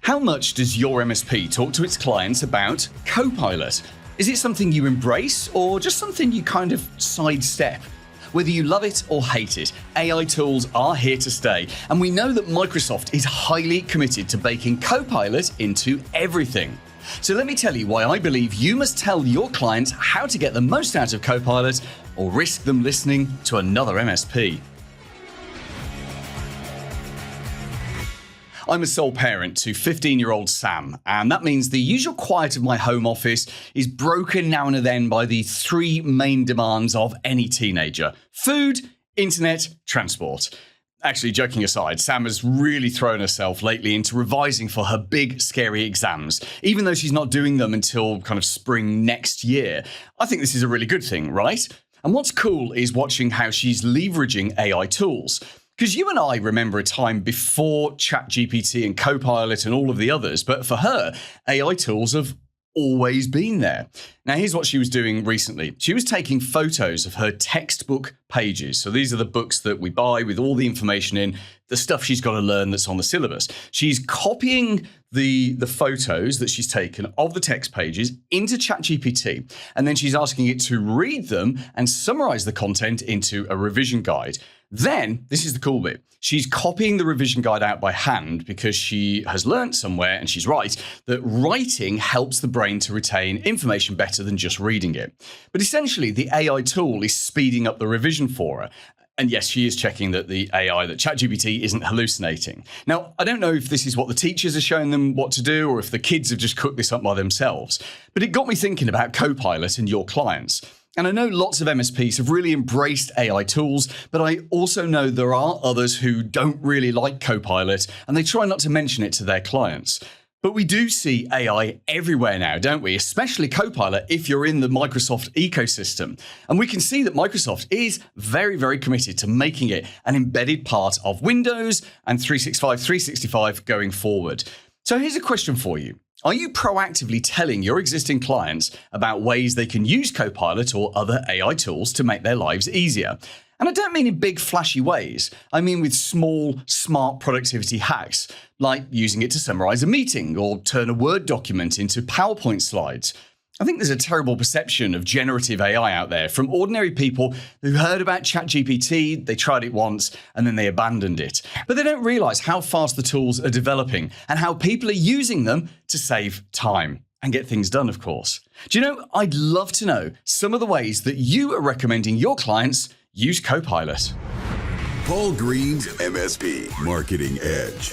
How much does your MSP talk to its clients about Copilot? Is it something you embrace or just something you kind of sidestep? Whether you love it or hate it, AI tools are here to stay, and we know that Microsoft is highly committed to baking Copilot into everything. So let me tell you why I believe you must tell your clients how to get the most out of Copilot or risk them listening to another MSP. I'm a sole parent to 15-year-old Sam, and that means the usual quiet of my home office is broken now and then by the three main demands of any teenager: food, internet, transport. Actually, joking aside, Sam has really thrown herself lately into revising for her big, scary exams, even though she's not doing them until kind of spring next year. I think this is a really good thing, right? And what's cool is watching how she's leveraging AI tools. Because you and I remember a time before ChatGPT and Copilot and all of the others, but for her, AI tools have always been there. Now, here's what she was doing recently. She was taking photos of her textbook pages. So these are the books that we buy with all the information in, the stuff she's got to learn that's on the syllabus. She's copying the photos that she's taken of the text pages into ChatGPT, and then she's asking it to read them and summarize the content into a revision guide. Then, this is the cool bit, she's copying the revision guide out by hand because she has learned somewhere, and she's right, that writing helps the brain to retain information better than just reading it. But essentially, the AI tool is speeding up the revision for her. And yes, she is checking that the AI, that ChatGPT isn't hallucinating. Now, I don't know if this is what the teachers are showing them what to do or if the kids have just cooked this up by themselves, but it got me thinking about Copilot and your clients. And I know lots of MSPs have really embraced AI tools, but I also know there are others who don't really like Copilot and they try not to mention it to their clients. But we do see AI everywhere now, don't we? Especially Copilot if you're in the Microsoft ecosystem. And we can see that Microsoft is very, very committed to making it an embedded part of Windows and 365 going forward. So here's a question for you. Are you proactively telling your existing clients about ways they can use Copilot or other AI tools to make their lives easier? And I don't mean in big, flashy ways. I mean with small, smart productivity hacks, like using it to summarize a meeting or turn a Word document into PowerPoint slides. I think there's a terrible perception of generative AI out there from ordinary people who heard about ChatGPT, they tried it once, and then they abandoned it. But they don't realize how fast the tools are developing and how people are using them to save time and get things done, of course. Do you know, I'd love to know some of the ways that you are recommending your clients use Copilot. Paul Green's MSP Marketing Edge.